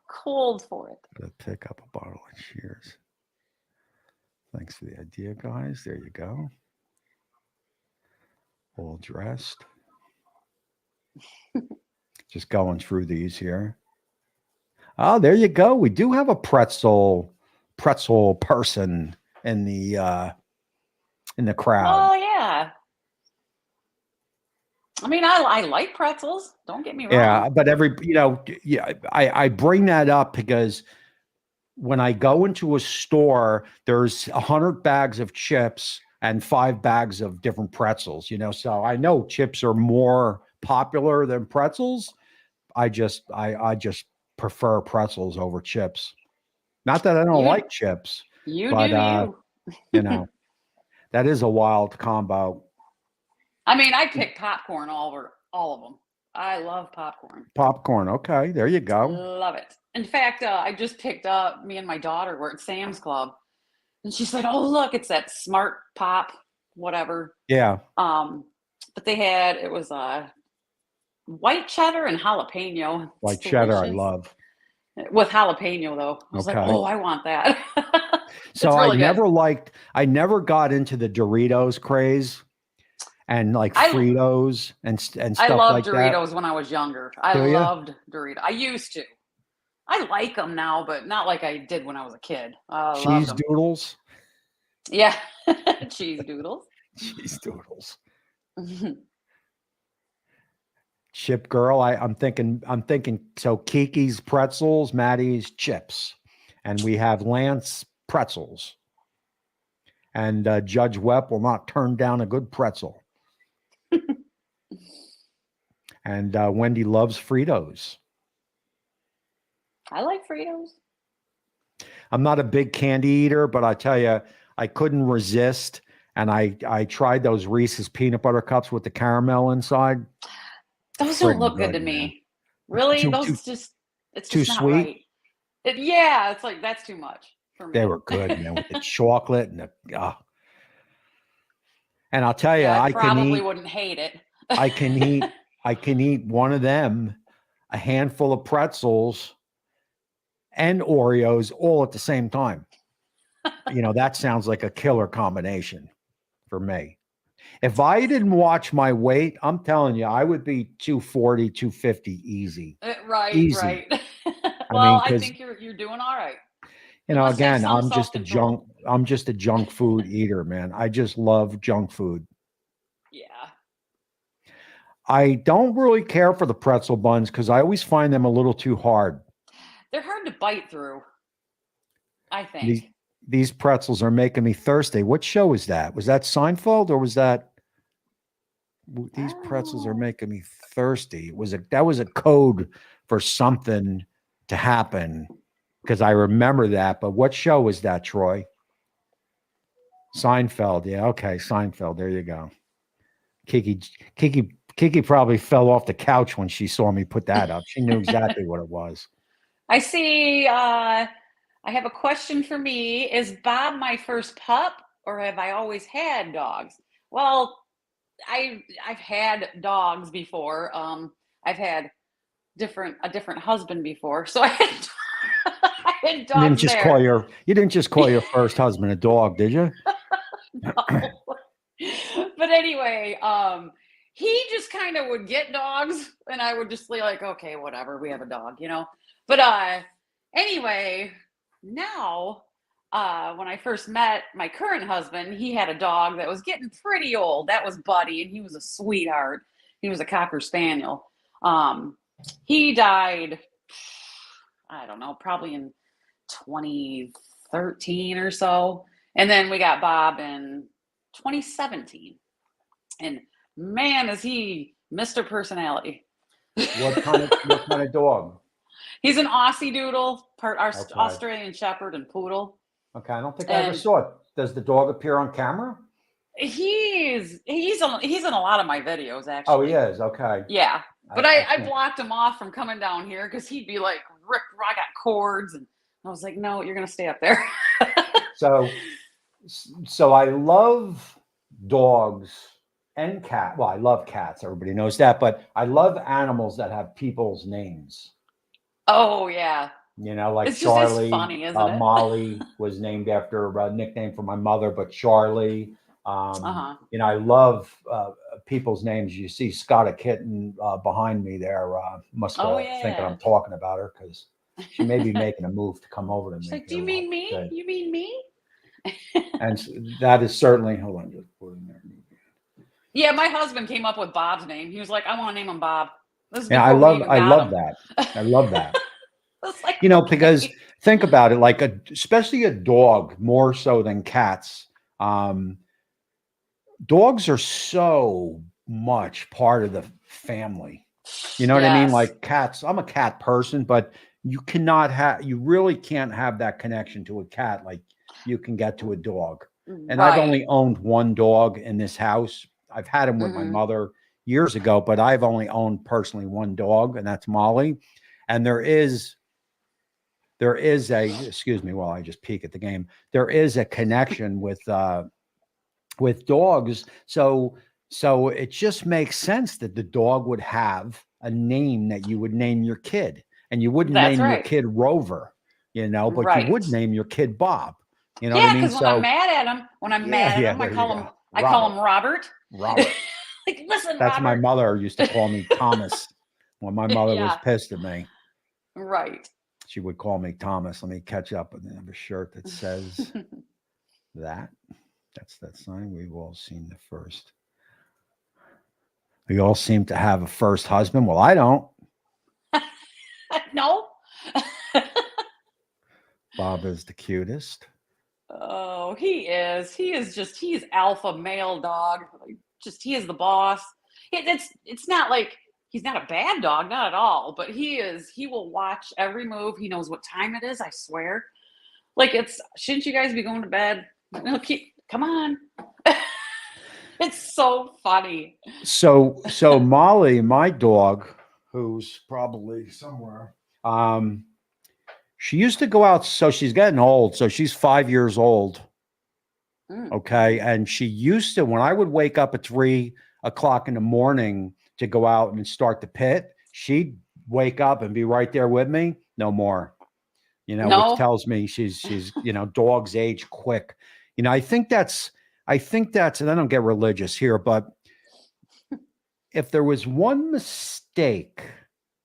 Cold for it. Gotta pick up a bottle of Cheers. Thanks for the idea, guys. There you go. All dressed. Just going through these here. Oh, there you go. We do have a pretzel person in the crowd. Well, yeah. I mean, I like pretzels. Don't get me wrong. Yeah, but yeah, I bring that up because when I go into a store, there's 100 bags of chips and 5 bags of different pretzels, so I know chips are more popular than pretzels. I just prefer pretzels over chips. Not that I don't You like chips, you do but you. you know, that is a wild combo. I mean, I pick popcorn over all of them. I love popcorn. Popcorn. Okay, there you go. Love it. In fact, I just picked up, me and my daughter were at Sam's Club, and she said, "Oh, look, it's that Smart Pop, whatever." Yeah, Um, but it was white cheddar and jalapeno. It's white cheddar I delicious. love. With jalapeno, though. I was like, Okay. "Oh, I want that." It's So really good. I never got into the Doritos craze and like I Fritos and I stuff loved like that. Doritos when I was younger. I Do you? loved Doritos. I used to. I like them now, but not like I did when I was a kid. I loved Cheese them. doodles? Yeah. Cheese doodles. Cheese doodles. Chip girl. I'm thinking so Kiki's pretzels, Maddie's chips. And we have Lance pretzels. And Judge Webb will not turn down a good pretzel. And Wendy loves Fritos. I like Fritos. I'm not a big candy eater, but I tell you, I couldn't resist. And I tried those Reese's peanut butter cups with the caramel inside. Those don't Friggin' look good good, to man. me. Really? Too too It's too just not sweet. right. Yeah, it's like that's too much for They me. were good, man, with the chocolate and and I'll tell you, Yeah, I probably wouldn't hate it. I can eat, I can eat one of them, a handful of pretzels and Oreos all at the same time. That sounds like a killer combination for me. If I didn't watch my weight, I'm telling you, I would be 240, 250 easy. Right, Easy. right. I mean, Well, I because think you're doing all right. You must have again, some self-control. I'm just a junk food eater, man. I just love junk food. Yeah. I don't really care for the pretzel buns because I always find them a little too hard. They're hard to bite through, I These think. these pretzels are making me thirsty. What show is that? Was that Seinfeld or was that these pretzels are Oh. making me thirsty? That was a code for something to happen because I remember that. But what show was that, Troy? Seinfeld. Yeah, okay, Seinfeld. There you go. Kiki Kiki probably fell off the couch when she saw me put that up. She knew exactly what it was. I see. I have a question for me. Is Bob my first pup, or have I always had dogs? Well, I've had dogs before. I've had a different husband before, so I had, I had dogs there. You didn't just call your first husband a dog, did you? No. But anyway, he just kind of would get dogs, and I would just be like, okay, whatever, we have a dog. But anyway, now when I first met my current husband, he had a dog that was getting pretty old. That was Buddy, and he was a sweetheart. He was a Cocker Spaniel. He died, I don't know, probably in 2013 or so. And then we got Bob in 2017. And man, is he Mr. Personality. What kind of dog? He's an Aussie Doodle, part Okay. Australian Shepherd and Poodle. Okay, I don't think I ever saw it. Does the dog appear on camera? He's in a lot of my videos, actually. Oh, he is. Okay. Yeah, but I blocked him off from coming down here because he'd be like, "Rick, I got cords," and I was like, "No, you're gonna stay up there." So I love dogs and cat. Well, I love cats. Everybody knows that, but I love animals that have people's names. Oh yeah. You know, like It's Charlie. funny, isn't it? Molly was named after a nickname for my mother, but Charlie. You know, I love people's names. You see Scott a kitten behind me there. Must thinking I'm talking about her because she may be making a move to come over to me. She's like, "Do you mean me? Good. You mean me?" And that is certainly. Hold on, just putting there. Yeah, my husband came up with Bob's name. He was like, "I want to name him Bob." Yeah, I love that. I love that. Like, you know, because think about it, like especially a dog more so than cats. Dogs are so much part of the family. You know what I mean? Like cats. I'm a cat person, but you really can't have that connection to a cat like you can get to a dog. And I've only owned one dog in this house. I've had him with my mother years ago, but I've only owned personally one dog, and that's Molly. And there is excuse me while I just peek at the game. There is a connection with dogs. So it just makes sense that the dog would have a name that you would name your kid, and you wouldn't name your kid Rover, you know, but you would name your kid Bob. You know what I mean? Because when I'm mad at him, I call him Robert. Robert. Like, listen, that's Robert. My mother used to call me Thomas when my mother was pissed at me. Right. She would call me Thomas. Let me catch up. And I have a shirt that says that. That's that sign. We've all seen the first. We all seem to have a first husband. Well, I don't. No. Bob is the cutest. Oh, he is. He's alpha male dog. He is the boss. It's not like he's not a bad dog, not at all, but he will watch every move. He knows what time it is, I swear. Like, shouldn't you guys be going to bed? No, come on. It's so funny. So Molly, my dog, who's probably somewhere, she used to go out. So she's getting old. So she's 5 years old. Okay. And she used to, when I would wake up at 3 o'clock in the morning to go out and start the pit, she'd wake up and be right there with me. No more, you know, which tells me she's, you know, dogs age quick. You know, I think that's, and I don't get religious here, but if there was one mistake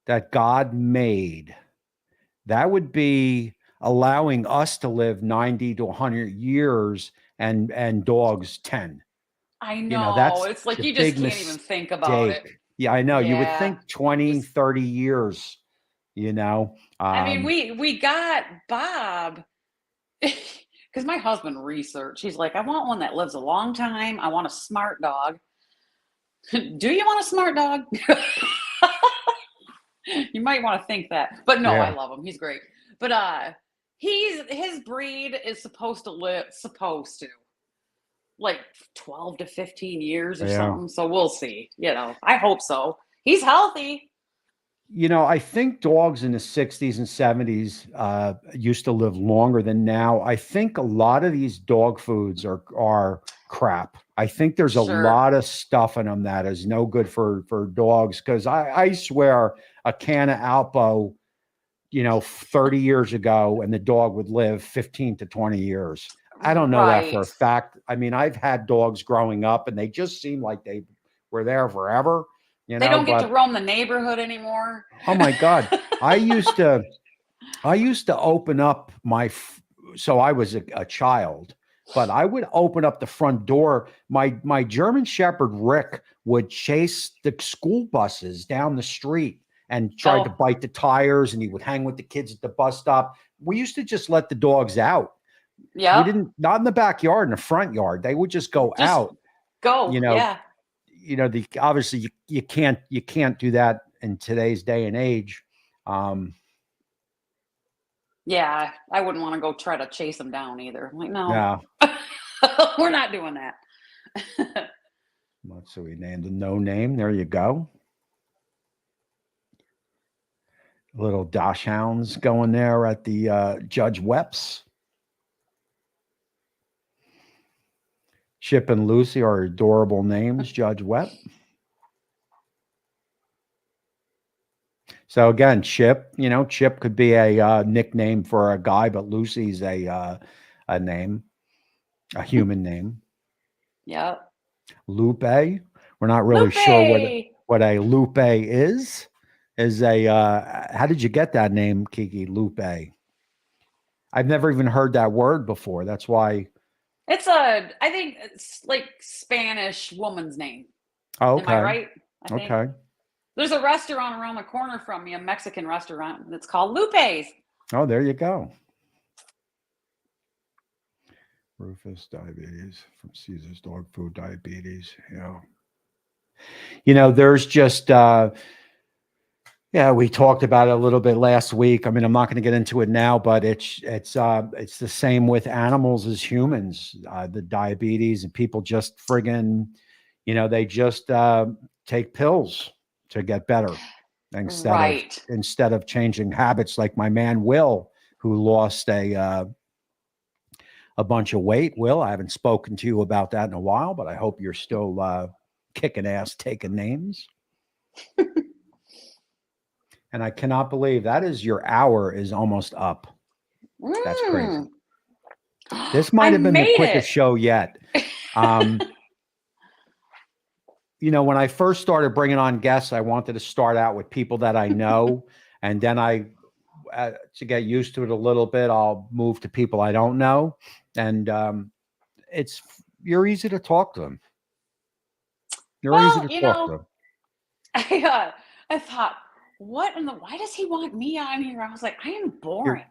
that God made, that would be allowing us to live 90 to 100 years and dogs 10. I know. You know, that's it's like you just can't even think about it. Yeah, I know. Yeah. You would think 20, 30 years, you know. I mean, we got Bob because my husband researched. He's like, I want one that lives a long time. I want a smart dog. Do you want a smart dog? You might want to think that. But no, I love him. He's great. But his breed is supposed to like 12 to 15 years or something. So we'll see. You know, I hope so. He's healthy. You know, I think dogs in the 60s and 70s used to live longer than now. I think a lot of these dog foods are crap. I think there's a lot of stuff in them that is no good for dogs. Because I swear a can of Alpo, you know, 30 years ago, and the dog would live 15 to 20 years. I don't know that for a fact. I mean, I've had dogs growing up, and they just seem like they were there forever. You know, they don't get to roam the neighborhood anymore. Oh my God. I used to open up so I was a child. but I would open up the front door. My German Shepherd Rick would chase the school buses down the street and tried to Oh, bite the tires, and he would hang with the kids at the bus stop. We used to just let the dogs out. We yep. didn't, not in the backyard, in the front yard. They would just go Just out. go. You know, Yeah. the obviously you can't do that in today's day and age. Um, Yeah. I wouldn't want to go try to chase them down either. I'm like, no, yeah. we're not doing that. So we named a no name. There you go. Little Dosh hounds going there at the Judge Weps. Chip and Lucy are adorable names, Judge Wep. So again, Chip, Chip could be a nickname for a guy, but Lucy's a name, a human name. Yep. Lupe, we're not really sure Lupe. what a Lupe is. Is a how did you get that name, Kiki? Lupe. I've never even heard that word before. That's why. I think it's like Spanish woman's name. Oh, Am I okay. right? I think. Okay. There's a restaurant around the corner from me, a Mexican restaurant that's called Lupe's. Oh, there you go. Rufus diabetes from Caesar's dog food diabetes. There's just we talked about it a little bit last week. I mean, I'm not going to get into it now, but it's the same with animals as humans. The diabetes, and people just friggin', they just take pills to get better instead of changing habits, like my man Will, who lost a bunch of weight. Will, I haven't spoken to you about that in a while, but I hope you're still kicking ass, taking names. And I cannot believe that is your hour is almost up. That's crazy. This might have been the quickest show yet. When I first started bringing on guests, I wanted to start out with people that I know. And then to get used to it a little bit, I'll move to people I don't know. And you're easy to talk to them. You're easy to talk to them. I thought, why does he want me on here? I was like, I am boring.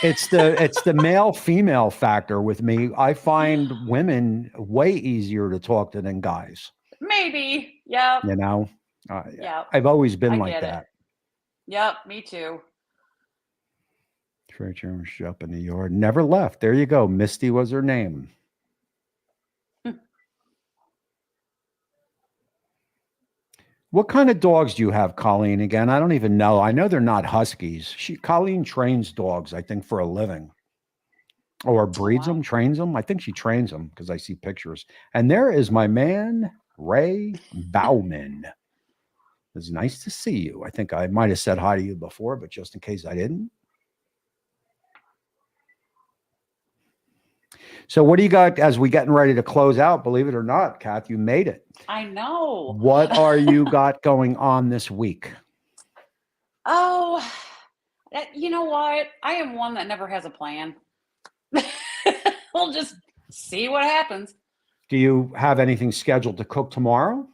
It's the male female factor with me. I find women way easier to talk to than guys. Maybe. Yep. Yeah. I've always been like that. Yep. Me too. Treasure up in the yard. Never left. There you go. Misty was her name. What kind of dogs do you have, Colleen? Again, I don't even know. I know they're not Huskies. Colleen trains dogs, I think, for a living. Or breeds them, trains them. I think she trains them because I see pictures. And there is my man, Ray Bauman. It's nice to see you. I think I might have said hi to you before, but just in case I didn't. So what do you got as we getting ready to close out? Believe it or not, Kath, you made it. I know. What are you got going on this week? Oh, you know what? I am one that never has a plan. We'll just see what happens. Do you have anything scheduled to cook tomorrow?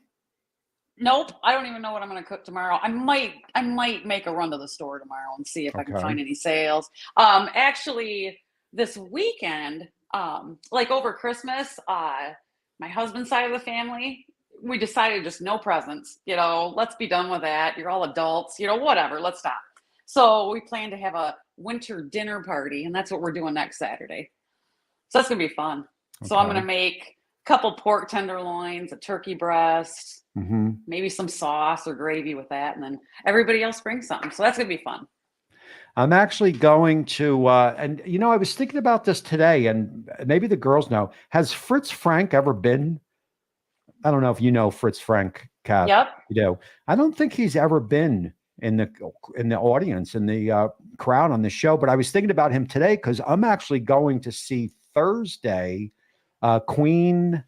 Nope. I don't even know what I'm going to cook tomorrow. I might make a run to the store tomorrow and see if I can find any sales. Actually, this weekend, like over Christmas, my husband's side of the family, we decided just no presents, let's be done with that. You're all adults, whatever, let's stop. So we plan to have a winter dinner party, and that's what we're doing next Saturday. So that's going to be fun. Okay. So I'm going to make a couple pork tenderloins, a turkey breast, maybe some sauce or gravy with that. And then everybody else brings something. So that's going to be fun. I'm actually going to, and I was thinking about this today, and maybe the girls know. Has Fritz Frank ever been? I don't know if you know Fritz Frank, Kath. Yep. You know, I don't think he's ever been in the audience, in the crowd on the show. But I was thinking about him today because I'm actually going to see Thursday Queen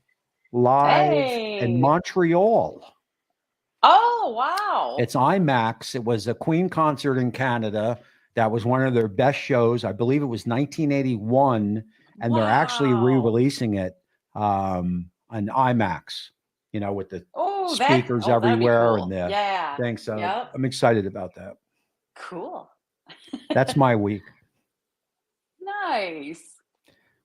live in Montreal. Oh, wow. It's IMAX. It was a Queen concert in Canada. That was one of their best shows. I believe it was 1981. and they're actually Wow. re-releasing it on IMAX, with the speakers That'd be everywhere and cool. the Yeah. thing. So Yep. I'm excited about that. Cool. That's my week. Nice.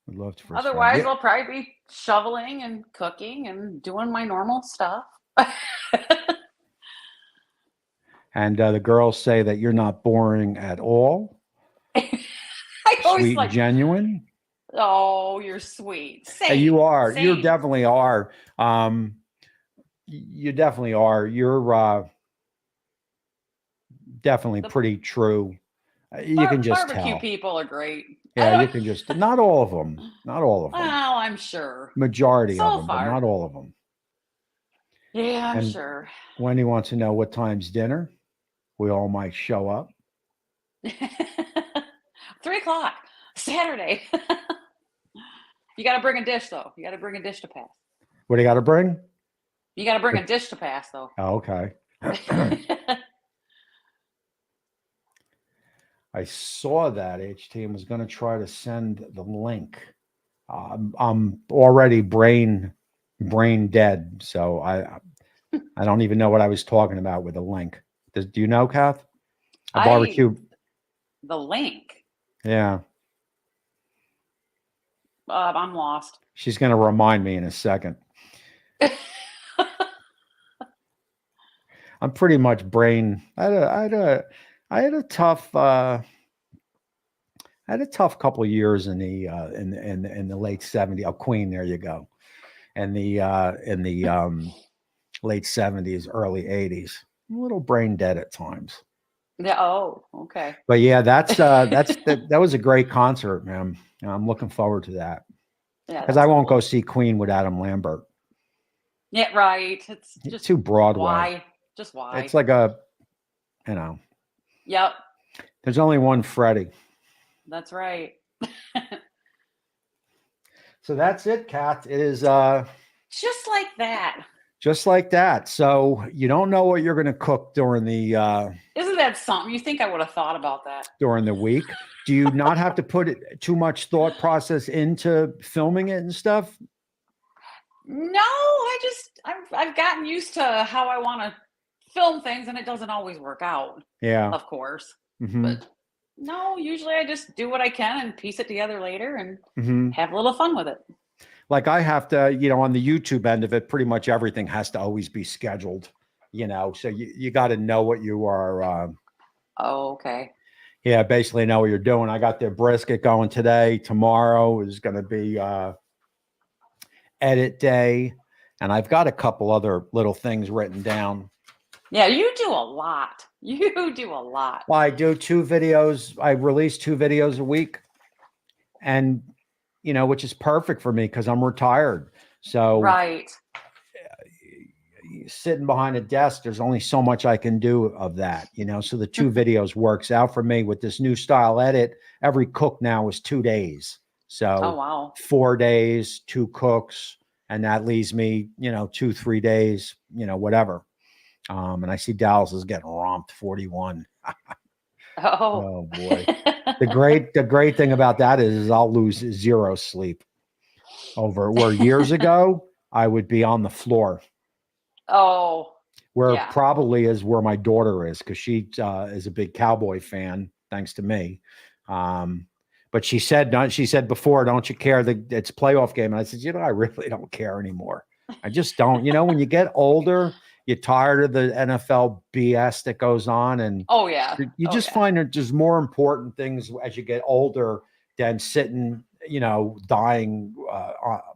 Would love to first round. Otherwise, Yeah. I'll probably be shoveling and cooking and doing my normal stuff. And the girls say that you're not boring at all. I always Sweet and like, genuine. oh, you're sweet. And you Same, are. You same. definitely are. You definitely are. You're definitely The pretty true. You can just barbecue tell. people are great. I Yeah, you don't, can just, not all of them. Not all of them. well, I'm sure. Majority of So them, but not far. all of them. Yeah, I'm And sure. Wendy wants to know what time's dinner. We all might show up. 3 o'clock, Saturday. You got to bring a dish, though. You got to bring a dish to pass. What do you got to bring? You got to bring a dish to pass, though. Oh, okay. I saw that HT and was going to try to send the link. I'm already brain dead, so I don't even know what I was talking about with the link. Do you know, Kath? A barbecue. The link. Yeah. I'm lost. She's going to remind me in a second. I'm pretty much brain. I had a tough couple of years in the late '70s. Oh, Queen, there you go. And in the late '70s, early '80s. A little brain dead at times. Yeah. Oh, okay. But yeah, that was a great concert, man. I'm looking forward to that. Yeah, Because I won't cool. go see Queen with Adam Lambert. Yeah, right. It's just too Broadway. Why? Just why? It's like Yep. There's only one Freddie. That's right. So that's it, Kat. It is just like that. Just like that. So you don't know what you're going to cook during the Isn't that something? You think I would have thought about that during the week? Do you not have to put too much thought process into filming it and stuff? No, I've gotten used to how I want to film things, and it doesn't always work out. Yeah, of course. Mm-hmm. But no, usually I just do what I can and piece it together later and have a little fun with it. Like I have to, on the YouTube end of it, pretty much everything has to always be scheduled, so you got to know what you are. Oh, okay. Yeah, basically know what you're doing. I got the brisket going today. Tomorrow is going to be edit day. And I've got a couple other little things written down. Yeah, you do a lot. You do a lot. Well, I do 2 videos. I release 2 videos a week. And, which is perfect for me because I'm retired. So right. Sitting behind a desk, there's only so much I can do of that, so the 2 videos works out for me with this new style edit. Every cook now is 2 days. So oh, wow. 4 days, 2 cooks, and that leaves me, 2-3 days, whatever. And I see Dallas is getting romped 41. Oh boy. The great thing about that is I'll lose 0 sleep over where years ago I would be on the floor. Oh, where yeah. probably is where my daughter is because she is a big Cowboy fan, thanks to me. But she said before, don't you care that it's a playoff game? And I said, I really don't care anymore. I just don't. When you get older, you're tired of the NFL BS that goes on, and oh yeah, you just find that there's more important things as you get older than sitting, dying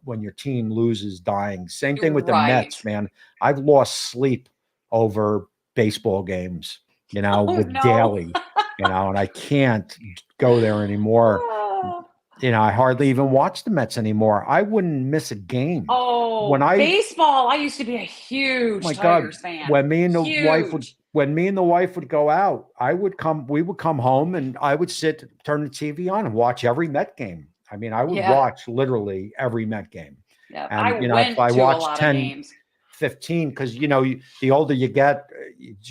when your team loses, dying. Same thing with the Mets, man. I've lost sleep over baseball games, daily, and I can't go there anymore. I hardly even watch the Mets anymore. I wouldn't miss a game. Oh, baseball! I used to be a huge Tigers fan. When me and the wife would go out, we would come home and I would turn the TV on and watch every Met game. I mean, I would watch literally every Met game. Yeah, and if I watched 10, 15, because the older you get,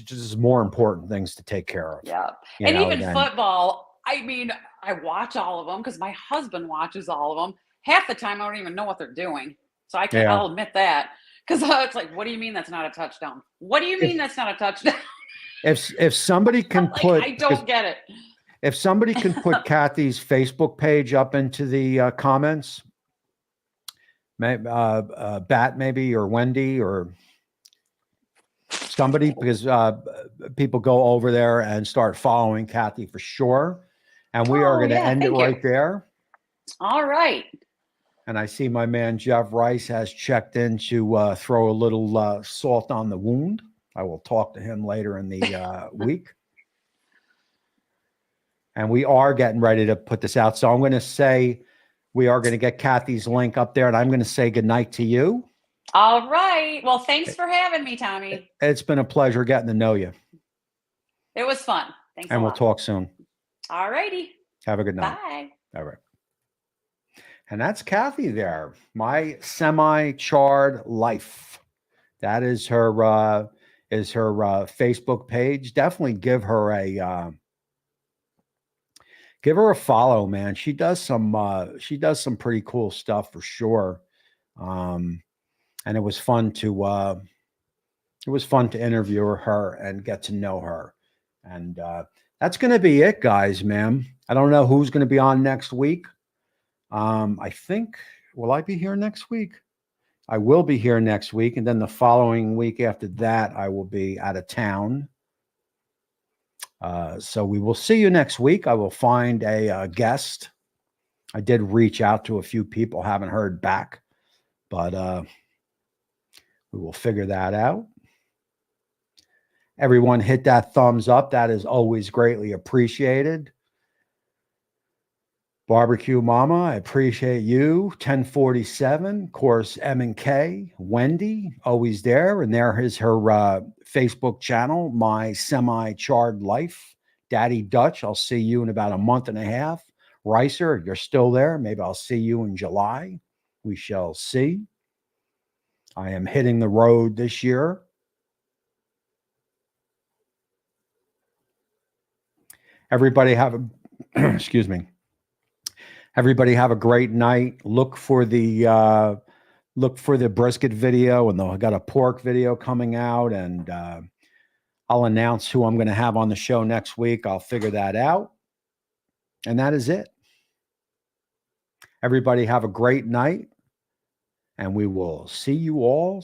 there's more important things to take care of. Yeah, and even football. I mean, I watch all of them because my husband watches all of them. Half the time, I don't even know what they're doing. So I can't. Yeah. I'll admit that because it's like, what do you mean that's not a touchdown? What do you If mean that's not a touchdown? if somebody can Like, put I don't get it. if somebody can put Kathy's Facebook page up into the comments, Bat maybe, or Wendy or somebody, because people go over there and start following Kathy for sure. And we are Oh going to yeah, end it thank you. right there. All right. And I see my man Jeff Rice has checked in to throw a little salt on the wound. I will talk to him later in the week. And we are getting ready to put this out. So I'm going to say we are going to get Kathy's link up there, and I'm going to say goodnight to you. All right. Well, thanks for having me, Tommy. It's been a pleasure getting to know you. It was fun. Thanks And a we'll lot. talk soon. All righty. Have a good night. Bye. All right. And that's Kathy there. My Semi Charred Life. That is her Facebook page. Definitely give her a follow, man. She does some pretty cool stuff for sure. And it was fun to interview her and get to know her. And that's going to be it, guys, man. I don't know who's going to be on next week. I think, will I be here next week? I will be here next week. And then the following week after that, I will be out of town. So we will see you next week. I will find a guest. I did reach out to a few people, haven't heard back, but we will figure that out. Everyone hit that thumbs up. That is always greatly appreciated. Barbecue Mama, I appreciate you. 1047, of course, M&K, Wendy, always there. And there is her Facebook channel, My Semi Charred Life. Daddy Dutch, I'll see you in about a month and a half. Ricer, you're still there. Maybe I'll see you in July. We shall see. I am hitting the road this year. Everybody have a, excuse me. Everybody have a great night. Look for the brisket video, and I got a pork video coming out, and I'll announce who I'm going to have on the show next week. I'll figure that out. And that is it. Everybody have a great night, and we will see you all